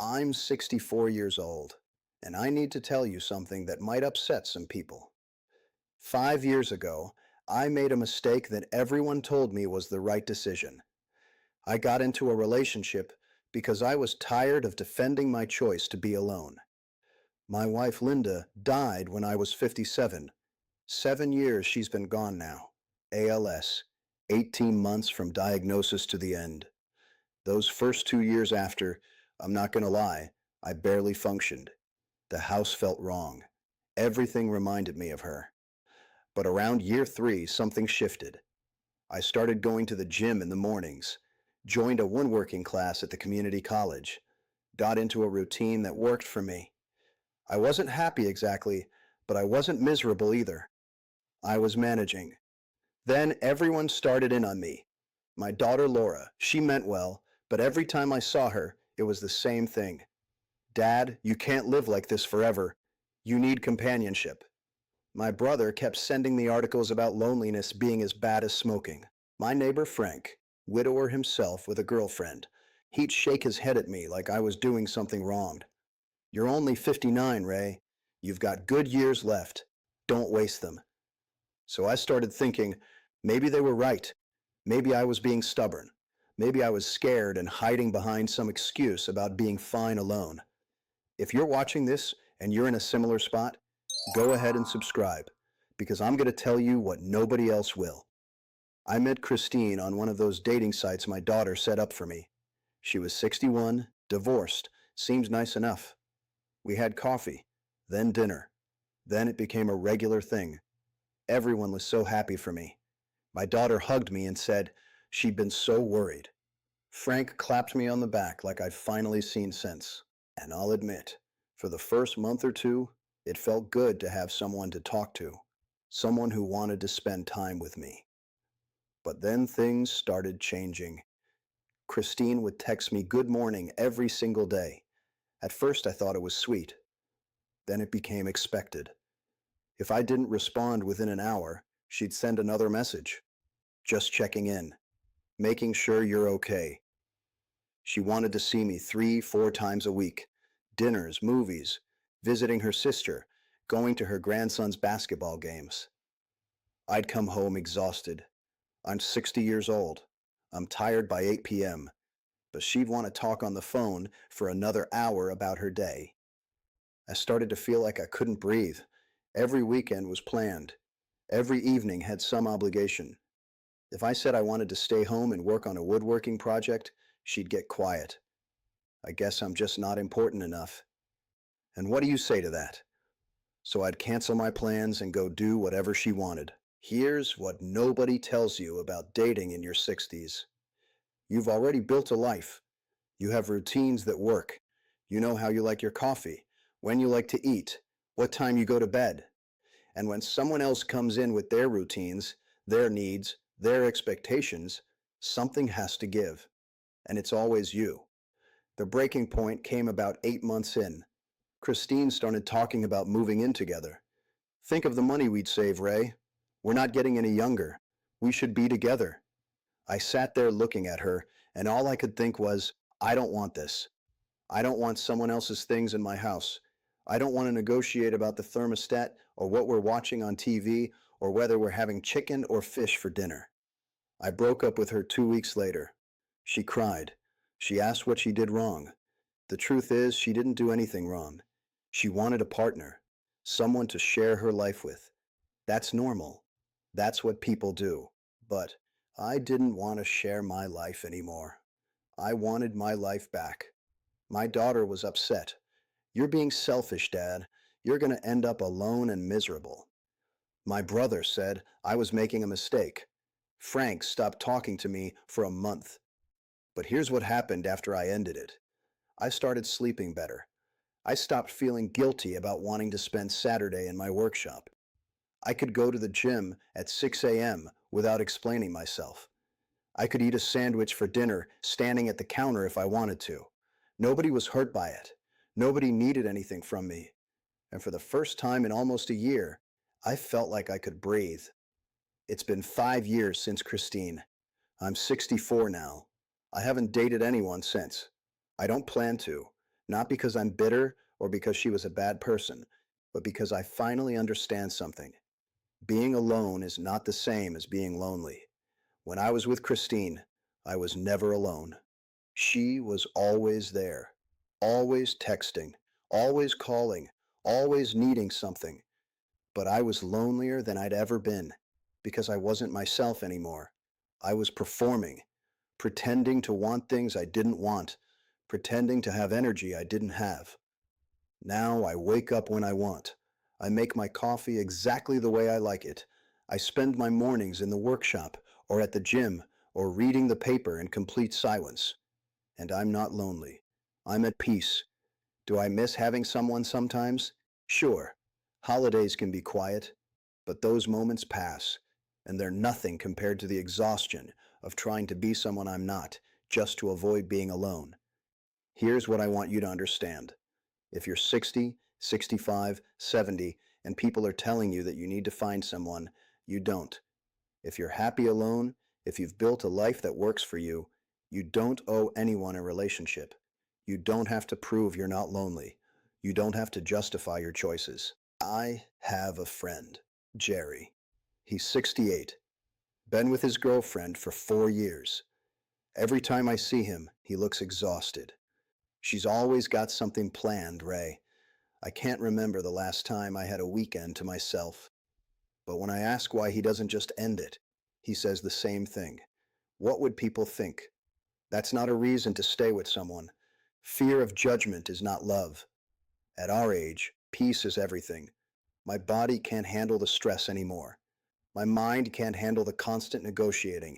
I'm 64 years old, and I need to tell you something that might upset some people. 5 years ago, I made a mistake that everyone told me was the right decision. I got into a relationship because I was tired of defending my choice to be alone. My wife Linda died when I was 57. 7 years she's been gone now. ALS, 18 months from diagnosis to the end. Those first 2 years after, I'm not going to lie, I barely functioned. The house felt wrong. Everything reminded me of her. But around year three, something shifted. I started going to the gym in the mornings, joined a woodworking class at the community college, got into a routine that worked for me. I wasn't happy exactly, but I wasn't miserable either. I was managing. Then everyone started in on me. My daughter Laura, she meant well, but every time I saw her, it was the same thing. Dad, you can't live like this forever. You need companionship. My brother kept sending me articles about loneliness being as bad as smoking. My neighbor Frank, widower himself with a girlfriend, he'd shake his head at me like I was doing something wrong. You're only 59, Ray. You've got good years left. Don't waste them. So I started thinking, maybe they were right. Maybe I was being stubborn. Maybe I was scared and hiding behind some excuse about being fine alone. If you're watching this and you're in a similar spot, go ahead and subscribe, because I'm going to tell you what nobody else will. I met Christine on one of those dating sites my daughter set up for me. She was 61, divorced, seems nice enough. We had coffee, then dinner. Then it became a regular thing. Everyone was so happy for me. My daughter hugged me and said she'd been so worried. Frank clapped me on the back like I'd finally seen sense. And I'll admit, for the first month or two, it felt good to have someone to talk to, someone who wanted to spend time with me. But then things started changing. Christine would text me good morning every single day. At first I thought it was sweet. Then it became expected. If I didn't respond within an hour, she'd send another message. Just checking in, making sure you're okay. She wanted to see me 3, 4 times a week. Dinners, movies, visiting her sister, going to her grandson's basketball games. I'd come home exhausted. I'm 60 years old. I'm tired by 8 p.m., but she'd want to talk on the phone for another hour about her day. I started to feel like I couldn't breathe. Every weekend was planned. Every evening had some obligation. If I said I wanted to stay home and work on a woodworking project, she'd get quiet. I guess I'm just not important enough. And what do you say to that? So I'd cancel my plans and go do whatever she wanted. Here's what nobody tells you about dating in your 60s. You've already built a life. You have routines that work. You know how you like your coffee, when you like to eat, what time you go to bed. And when someone else comes in with their routines, their needs, their expectations, something has to give. And it's always you. The breaking point came about 8 months in. Christine started talking about moving in together. Think of the money we'd save, Ray. We're not getting any younger. We should be together. I sat there looking at her, and all I could think was, I don't want this. I don't want someone else's things in my house. I don't want to negotiate about the thermostat or what we're watching on TV or whether we're having chicken or fish for dinner. I broke up with her 2 weeks later. She cried. She asked what she did wrong. The truth is, she didn't do anything wrong. She wanted a partner, someone to share her life with. That's normal. That's what people do. But I didn't want to share my life anymore. I wanted my life back. My daughter was upset. You're being selfish, Dad. You're going to end up alone and miserable. My brother said I was making a mistake. Frank stopped talking to me for a month. But here's what happened after I ended it. I started sleeping better. I stopped feeling guilty about wanting to spend Saturday in my workshop. I could go to the gym at 6 a.m. without explaining myself. I could eat a sandwich for dinner standing at the counter if I wanted to. Nobody was hurt by it. Nobody needed anything from me. And for the first time in almost a year, I felt like I could breathe. It's been 5 years since Christine. I'm 64 now. I haven't dated anyone since. I don't plan to. Not because I'm bitter or because she was a bad person, but because I finally understand something. Being alone is not the same as being lonely. When I was with Christine, I was never alone. She was always there, always texting, always calling, always needing something. But I was lonelier than I'd ever been because I wasn't myself anymore. I was performing, pretending to want things I didn't want, pretending to have energy I didn't have. Now I wake up when I want. I make my coffee exactly the way I like it. I spend my mornings in the workshop or at the gym or reading the paper in complete silence. And I'm not lonely. I'm at peace. Do I miss having someone sometimes? Sure. Holidays can be quiet, but those moments pass, and they're nothing compared to the exhaustion of trying to be someone I'm not just to avoid being alone. Here's what I want you to understand. If you're 60, 65, 70, and people are telling you that you need to find someone, you don't. If you're happy alone, if you've built a life that works for you, you don't owe anyone a relationship. You don't have to prove you're not lonely. You don't have to justify your choices. I have a friend, Jerry. He's 68, been with his girlfriend for 4 years. Every time I see him, he looks exhausted. She's always got something planned, Ray. I can't remember the last time I had a weekend to myself. But when I ask why he doesn't just end it, he says the same thing. What would people think? That's not a reason to stay with someone. Fear of judgment is not love. At our age, peace is everything. My body can't handle the stress anymore. My mind can't handle the constant negotiating.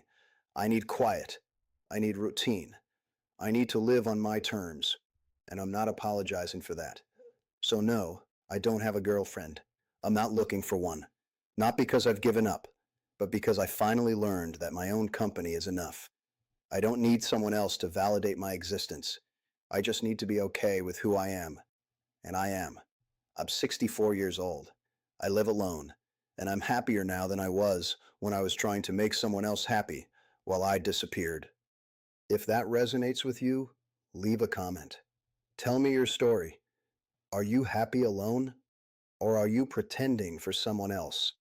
I need quiet. I need routine. I need to live on my terms. And I'm not apologizing for that. So no, I don't have a girlfriend. I'm not looking for one. Not because I've given up, but because I finally learned that my own company is enough. I don't need someone else to validate my existence. I just need to be okay with who I am. And I am. I'm 64 years old. I live alone. And I'm happier now than I was when I was trying to make someone else happy while I disappeared. If that resonates with you, leave a comment. Tell me your story. Are you happy alone? Or are you pretending for someone else?